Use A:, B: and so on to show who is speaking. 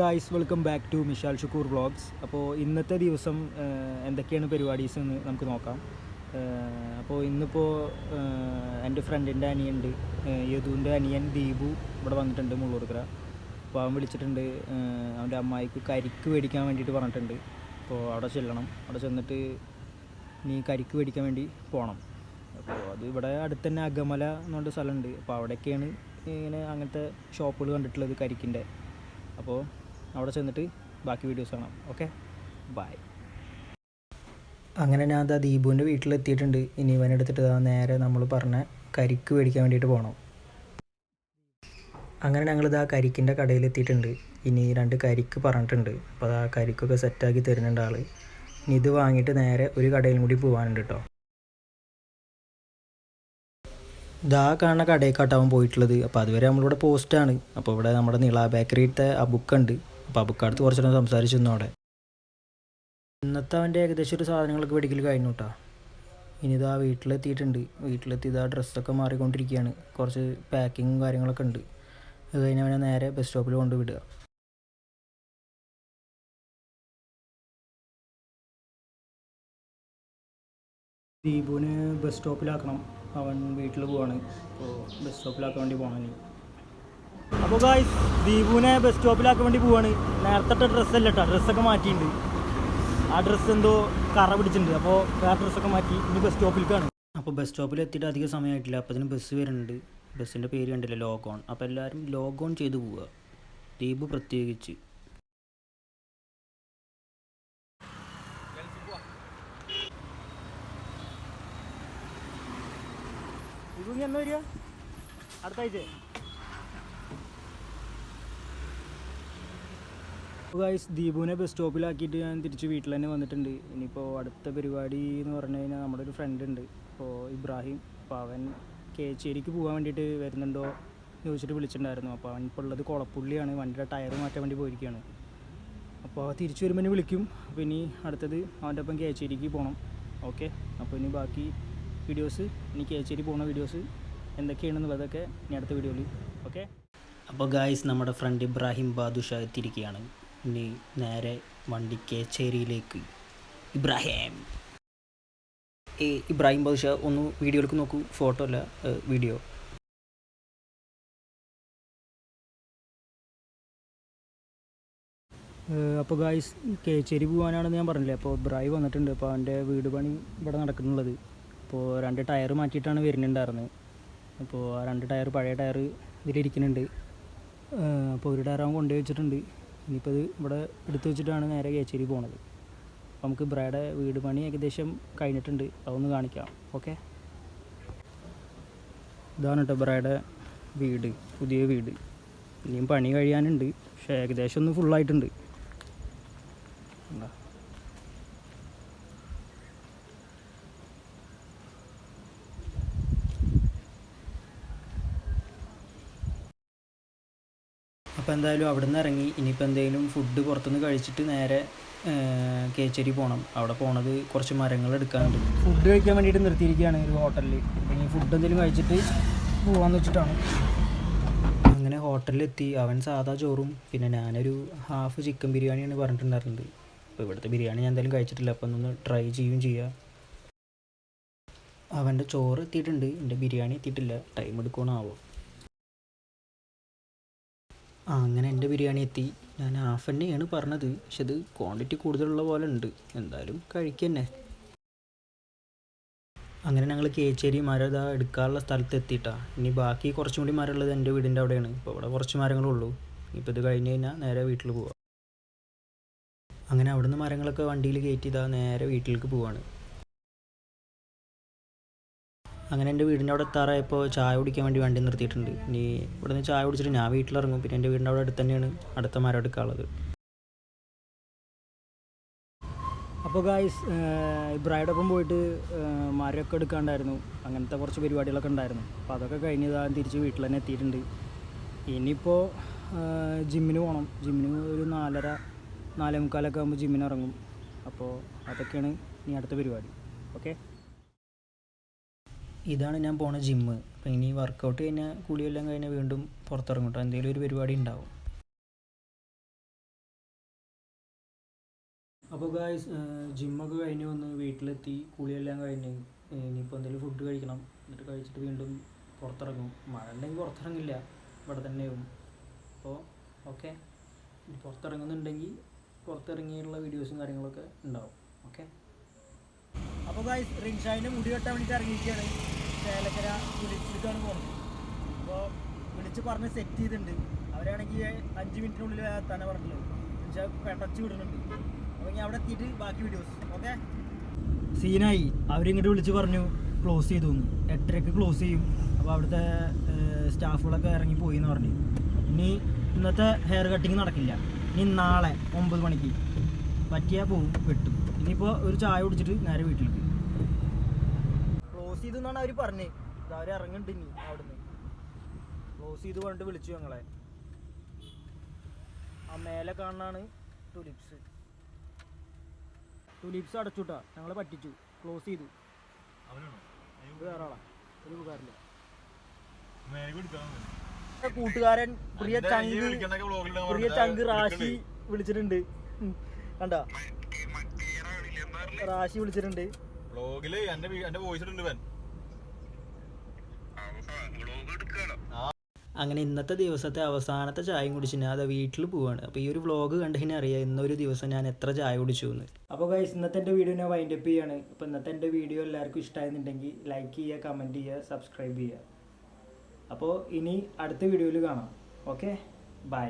A: Guys, welcome back to Mishal Shukoor vlogs. അപ്പോൾ ഇന്നത്തെ ദിവസം എന്തൊക്കെയാണ് പരിപാടീസ് എന്ന് നമുക്ക് നോക്കാം. അപ്പോൾ ഇന്നിപ്പോൾ എൻ്റെ ഫ്രണ്ടിൻ്റെ അനിയനുണ്ട്, യദുവിൻ്റെ അനിയൻ ദീപു ഇവിടെ വന്നിട്ടുണ്ട് മുള്ളൂർക്കര. അപ്പോൾ അവൻ വിളിച്ചിട്ടുണ്ട്, അവൻ്റെ അമ്മായിക്ക് കരിക്ക് മേടിക്കാൻ വേണ്ടിയിട്ട് പറഞ്ഞിട്ടുണ്ട്. അപ്പോൾ അവിടെ ചെല്ലണം. അവിടെ ചെന്നിട്ട് നീ കരിക്ക് മേടിക്കാൻ വേണ്ടി പോകണം. അപ്പോൾ അത് ഇവിടെ അടുത്ത് തന്നെ അകമല എന്നുകൊണ്ട് സ്ഥലമുണ്ട്. അപ്പോൾ അവിടെയൊക്കെയാണ് ഇങ്ങനെ അങ്ങനത്തെ ഷോപ്പുകൾ കണ്ടിട്ടുള്ളത് കരിക്കിൻ്റെ. അപ്പോൾ അവിടെ ചെന്നിട്ട് ബാക്കി വീഡിയോസ് കാണാം. Okay, bye. അങ്ങനെ ഞാൻ ദീപുവിൻ്റെ വീട്ടിലെത്തിയിട്ടുണ്ട്. ഇനി ഇവനെടുത്തിട്ട് നേരെ നമ്മൾ പറഞ്ഞ കരിക്ക് മേടിക്കാൻ വേണ്ടിയിട്ട് പോകണം. അങ്ങനെ ഞങ്ങളിതാ കരിക്കിൻ്റെ കടയിലെത്തിയിട്ടുണ്ട്. ഇനി 2 കരിക്ക് പറഞ്ഞിട്ടുണ്ട്. അപ്പോൾ ആ കരിക്കൊക്കെ സെറ്റാക്കി തരുന്നുണ്ട് ആൾ. ഇനി ഇത് വാങ്ങിയിട്ട് നേരെ ഒരു കടയിലും കൂടി പോകാനുണ്ട് കേട്ടോ. ഇതാ കാണുന്ന കടയിലേക്കാട്ടാവും പോയിട്ടുള്ളത്. അപ്പോൾ അതുവരെ നമ്മളിവിടെ പോസ്റ്റാണ്. അപ്പോൾ ഇവിടെ നമ്മുടെ നിള ബേക്കറിയിലത്തെ അബുക്കുണ്ട്. അപ്പോൾ അബുക്കടുത്ത് കുറച്ചെണ്ണം സംസാരിച്ചിരുന്നു അവിടെ. ഇന്നത്തെ അവൻ്റെ ഏകദേശം ഒരു സാധനങ്ങളൊക്കെ മേടിക്കൽ കഴിഞ്ഞു കേട്ടോ. ഇനി ഇതാ വീട്ടിലെത്തിയിട്ടുണ്ട്. വീട്ടിലെത്തി ഇതാ ഡ്രസ്സൊക്കെ മാറിക്കൊണ്ടിരിക്കുകയാണ്. കുറച്ച് പാക്കിങ്ങും കാര്യങ്ങളൊക്കെ ഉണ്ട്. അത് കഴിഞ്ഞ് അവനെ നേരെ ബസ് സ്റ്റോപ്പിൽ കൊണ്ടുവിടുക. ദീപുവിന് ബസ് സ്റ്റോപ്പിലാക്കണം. അവൻ വീട്ടിൽ പോവാണ്. അപ്പോൾ ബസ് സ്റ്റോപ്പിലാക്കാൻ വേണ്ടി പോകണം ഇനി. അപ്പോൾ ഗായ്സ്, ദീപുവിനെ ബസ് സ്റ്റോപ്പിലാക്കാൻ വേണ്ടി പോവാണ്. നേരത്തെ ഡ്രസ്സല്ല കേട്ടോ, ഡ്രസ്സൊക്കെ മാറ്റിയിട്ടുണ്ട്. ആ ഡ്രസ്സ് എന്തോ കറ പിടിച്ചിട്ടുണ്ട്. അപ്പോൾ വേറെ ഡ്രസ്സൊക്കെ മാറ്റി ഇനി ബസ് സ്റ്റോപ്പിലേക്കാണ്. അപ്പോൾ ബസ് സ്റ്റോപ്പിൽ എത്തിയിട്ട് അധികം സമയമായിട്ടില്ല. അപ്പോൾ അതിന് ബസ് വരുന്നുണ്ട്. ബസ്സിൻ്റെ പേര് കണ്ടില്ല, ലോഗോൺ. അപ്പോൾ എല്ലാവരും ലോഗോൺ ചെയ്ത് പോവുക, ദീപു പ്രത്യേകിച്ച്. ദീപു നീ എന്നാ വരിക? അടുത്ത ആഴ്ച. ഗായ്സ്, ദീപുവിനെ ബസ് സ്റ്റോപ്പിലാക്കിയിട്ട് ഞാൻ തിരിച്ച് വീട്ടിൽ തന്നെ വന്നിട്ടുണ്ട്. ഇനിയിപ്പോൾ അടുത്ത പരിപാടി എന്ന് പറഞ്ഞു കഴിഞ്ഞാൽ നമ്മുടെ ഒരു ഫ്രണ്ട് ഉണ്ട്, ഇപ്പോൾ ഇബ്രാഹിം. അപ്പോൾ അവൻ കേച്ചേരിക്ക് പോകാൻ വേണ്ടിയിട്ട് വരുന്നുണ്ടോ ചോദിച്ചിട്ട് വിളിച്ചിട്ടുണ്ടായിരുന്നു. അപ്പോൾ അവൻ ഇപ്പോൾ ഉള്ളത് കുളപ്പുള്ളിയാണ്. വണ്ടിയുടെ ടയർ മാറ്റാൻ വേണ്ടി പോയിരിക്കുകയാണ്. അപ്പോൾ തിരിച്ച് വരുമ്പോൾ വിളിക്കും. അപ്പോൾ ഇനി അടുത്തത് അവൻ്റെ ഒപ്പം കേച്ചേരിക്ക് പോകണം. ഓക്കെ, അപ്പോൾ ഇനി ബാക്കി വീഡിയോസ്, ഇനി കേച്ചേരി പോകുന്ന വീഡിയോസ് എന്തൊക്കെയാണെന്നുള്ളതൊക്കെ ഇനി അടുത്ത വീഡിയോയിൽ. ഓക്കെ. അപ്പോൾ ഗായ്സ്, നമ്മുടെ ഫ്രണ്ട് ഇബ്രാഹിം ബാദുഷ എത്തിയിരിക്കുകയാണ്. ഇനി നേരെ വണ്ടി കേച്ചേരിയിലേക്ക്. ഇബ്രാഹിം ബാദുഷ ഒന്ന് വീഡിയോയിലേക്ക് നോക്കൂ. ഫോട്ടോ അല്ല, വീഡിയോ. അപ്പോൾ ഗായ്സ്, കേച്ചേരി പോകാനാണെന്ന് ഞാൻ പറഞ്ഞില്ലേ. അപ്പോൾ ഇബ്രാഹിം വന്നിട്ടുണ്ട്. അപ്പോൾ അവൻ്റെ വീട് പണി ഇവിടെ നടക്കുന്നുള്ളത്. അപ്പോൾ 2 ടയർ മാറ്റിയിട്ടാണ് വരുന്നുണ്ടായിരുന്നത്. അപ്പോൾ ആ 2 ടയർ, പഴയ ടയർ ഇതിലിരിക്കുന്നുണ്ട്. അപ്പോൾ ഒരു ടയർ അവൻ കൊണ്ടുപോയി വെച്ചിട്ടുണ്ട്. ഇനിയിപ്പോൾ ഇത് ഇവിടെ എടുത്ത് വെച്ചിട്ടാണ് നേരെ കേച്ചേരി പോണത്. അപ്പോൾ നമുക്ക് ഇബ്രായുടെ വീട് പണി ഏകദേശം കഴിഞ്ഞിട്ടുണ്ട്. അതൊന്ന് കാണിക്കാം. ഓക്കെ, ഇതാണ് കേട്ടോ ഇബ്രായുടെ വീട്, പുതിയ വീട്. ഇനിയും പണി കഴിയാനുണ്ട്, പക്ഷേ ഏകദേശം ഒന്ന് ഫുള്ളായിട്ടുണ്ട്. എന്താ അപ്പോൾ എന്തായാലും അവിടെ നിന്ന് ഇറങ്ങി. ഇനിയിപ്പോൾ എന്തെങ്കിലും ഫുഡ് പുറത്തുനിന്ന് കഴിച്ചിട്ട് നേരെ കേച്ചേരി പോകണം. അവിടെ പോണത് കുറച്ച് മരങ്ങൾ എടുക്കാനുണ്ട്. ഫുഡ് കഴിക്കാൻ വേണ്ടിയിട്ട് നിർത്തിയിരിക്കുകയാണ് ഒരു ഹോട്ടലിൽ. ഇനി ഫുഡ് എന്തെങ്കിലും കഴിച്ചിട്ട് പോകാമെന്ന് വെച്ചിട്ടാണ്. അങ്ങനെ ഹോട്ടലിലെത്തി. അവൻ സാധാ ചോറും പിന്നെ ഞാനൊരു ഹാഫ് ചിക്കൻ ബിരിയാണിയാണ് പറഞ്ഞിട്ടുണ്ടായിരുന്നത്. അപ്പോൾ ഇവിടുത്തെ ബിരിയാണി ഞാൻ എന്തായാലും കഴിച്ചിട്ടില്ല, അപ്പം ഒന്ന് ട്രൈ ചെയ്യുകയും ചെയ്യാം. അവൻ്റെ ചോറ് എത്തിയിട്ടുണ്ട്, എൻ്റെ ബിരിയാണി എത്തിയിട്ടില്ല. ടൈം എടുക്കണമാവോ. അങ്ങനെ എൻ്റെ ബിരിയാണി എത്തി. ഞാൻ ഹാഫ് തന്നെയാണ് പറഞ്ഞത്, പക്ഷെ ഇത് ക്വാണ്ടിറ്റി കൂടുതലുള്ള പോലെ ഉണ്ട്. എന്തായാലും കഴിക്കന്നെ. അങ്ങനെ ഞങ്ങൾ കേച്ചേരി മരം ഇതാ എടുക്കാനുള്ള സ്ഥലത്ത് എത്തിയിട്ടാണ്. ഇനി ബാക്കി കുറച്ചും കൂടി മരം ഉള്ളത് എൻ്റെ വീടിൻ്റെ അവിടെയാണ്. ഇപ്പോൾ ഇവിടെ കുറച്ച് മരങ്ങളുള്ളൂ. ഇപ്പോൾ ഇത് കഴിഞ്ഞ് കഴിഞ്ഞാൽ നേരെ വീട്ടിൽ പോവാം. അങ്ങനെ അവിടുന്ന് മരങ്ങളൊക്കെ വണ്ടിയിൽ കയറ്റി ഇതാ നേരെ വീട്ടിലേക്ക് പോവാണ്. അങ്ങനെ എൻ്റെ വീടിൻ്റെ അവിടെ എത്താറായപ്പോൾ ചായ കുടിക്കാൻ വേണ്ടി വണ്ടി നിർത്തിയിട്ടുണ്ട്. ഇനി ഇവിടെ നിന്ന് ചായ കുടിച്ചിട്ട് ഞാൻ വീട്ടിലിറങ്ങും. പിന്നെ എൻ്റെ വീടിൻ്റെ അവിടെ അടുത്ത് തന്നെയാണ് അടുത്ത മരം എടുക്കാനുള്ളത്. അപ്പോൾ ഗായ്സ്, ഇബ്രാഹിയുടെ ഒപ്പം പോയിട്ട് മരമൊക്കെ എടുക്കാണ്ടായിരുന്നു. അങ്ങനത്തെ കുറച്ച് പരിപാടികളൊക്കെ ഉണ്ടായിരുന്നു. അപ്പോൾ അതൊക്കെ കഴിഞ്ഞതാണ് തിരിച്ച് വീട്ടിൽ തന്നെ എത്തിയിട്ടുണ്ട്. ഇനിയിപ്പോൾ ജിമ്മിന് പോകണം. ജിമ്മിന് ഒരു 4:30, 4:45 ആകുമ്പോൾ ജിമ്മിന് ഇറങ്ങും. അപ്പോൾ അതൊക്കെയാണ് ഇനി അടുത്ത പരിപാടി. ഓക്കെ, ഇതാണ് ഞാൻ പോണ ജിമ്മ്. അപ്പോൾ ഇനി വർക്കൗട്ട് കഴിഞ്ഞാൽ കുളിയെല്ലാം കഴിഞ്ഞാൽ വീണ്ടും പുറത്തിറങ്ങും കേട്ടോ. എന്തെങ്കിലും ഒരു പരിപാടി ഉണ്ടാവും. അപ്പോൾ ഗായ്സ് ജിമ്മൊക്കെ കഴിഞ്ഞ് വന്ന് വീട്ടിലെത്തി, കുളിയെല്ലാം കഴിഞ്ഞ് ഇനിയിപ്പോൾ എന്തെങ്കിലും ഫുഡ് കഴിക്കണം. എന്നിട്ട് കഴിച്ചിട്ട് വീണ്ടും പുറത്തിറങ്ങും. മഴ ഉണ്ടെങ്കിൽ പുറത്തിറങ്ങില്ല, ഇവിടെ തന്നെയാവും. അപ്പോൾ ഓക്കെ, പുറത്തിറങ്ങുന്നുണ്ടെങ്കിൽ പുറത്തിറങ്ങിയുള്ള വീഡിയോസും കാര്യങ്ങളൊക്കെ ഉണ്ടാവും. ഓക്കെ. അപ്പോൾ ഗായ്സ് റിൻഷായിൻ്റെ മുടി വെട്ടാൻ വേണ്ടിയിട്ട് ഇറങ്ങിയിരിക്കുകയാണ്. ചേലക്കര വിളിച്ചിട്ടാണ് പോകുന്നത്. അപ്പോൾ വിളിച്ച് പറഞ്ഞ് സെറ്റ് ചെയ്തിട്ടുണ്ട്. അവരാണെങ്കിൽ 5 മിനിറ്റിനുള്ളിൽ എത്താനാണ് പറഞ്ഞിട്ടുള്ളത്. റിൻഷാ പെട്ടച്ച് വിടുന്നുണ്ട്. അപ്പോൾ ഇനി അവിടെ എത്തിയിട്ട് ബാക്കി വീഡിയോസ്. ഓക്കെ. സീനായി. അവരിങ്ങോട്ട് വിളിച്ച് പറഞ്ഞു ക്ലോസ് ചെയ്തു എന്ന്. 8:30 ക്ലോസ് ചെയ്യും. അപ്പോൾ അവിടുത്തെ സ്റ്റാഫുകളൊക്കെ ഇറങ്ങിപ്പോയി എന്ന് പറഞ്ഞു. ഇനി ഇന്നത്തെ ഹെയർ കട്ടിങ് നടക്കില്ല. ഇനി നാളെ 9 മണിക്ക് പറ്റിയാൽ പോവും, വെട്ടും. ഇനിയിപ്പോൾ ഒരു ചായ കുടിച്ചിട്ട് നേരെ വീട്ടിലേക്ക്. ക്ലോസ് ചെയ്തു എന്നാണ് അവർ പറഞ്ഞത്. അവർ ഇറങ്ങുന്നുണ്ട്. ഇനി അവിടുന്ന് ക്ലോസ് ചെയ്ത് പറഞ്ഞിട്ട് വിളിച്ചു ഞങ്ങളെ. ആ മേലെ കാണാനാണ് ടുലിപ്സ്. ടുലിപ്സ് അടച്ചുട്ടാ, ഞങ്ങളെ പറ്റിച്ചു. ക്ലോസ് ചെയ്തു. വേറെ ആളാ, ഒരു ഉപകാരമില്ല. കൂട്ടുകാരൻ പ്രിയ ചങ്ക് റാശി വിളിച്ചിട്ടുണ്ട്. കണ്ടാ, റാശി വിളിച്ചിട്ടുണ്ട്. അങ്ങനെ ഇന്നത്തെ ദിവസത്തെ അവസാനത്തെ ചായയും കുടിച്ച് ഞാൻ അത് വീട്ടിൽ പോവാണ്. അപ്പോൾ ഈ ഒരു വ്ളോഗ് കണ്ടതിന് അറിയാം ഇന്നൊരു ദിവസം ഞാൻ എത്ര ചായ കുടിച്ചു എന്ന്. അപ്പോൾ ഗൈസ് ഇന്നത്തെ എൻ്റെ വീഡിയോ ഞാൻ വൈൻഡപ്പ് ചെയ്യാണ്. അപ്പോൾ ഇന്നത്തെ എൻ്റെ വീഡിയോ എല്ലാവർക്കും ഇഷ്ടമായിരുന്നുണ്ടെങ്കിൽ ലൈക്ക് ചെയ്യുക, കമൻറ്റ് ചെയ്യുക, സബ്സ്ക്രൈബ് ചെയ്യുക. അപ്പോൾ ഇനി അടുത്ത വീഡിയോയിൽ കാണാം. Okay, by.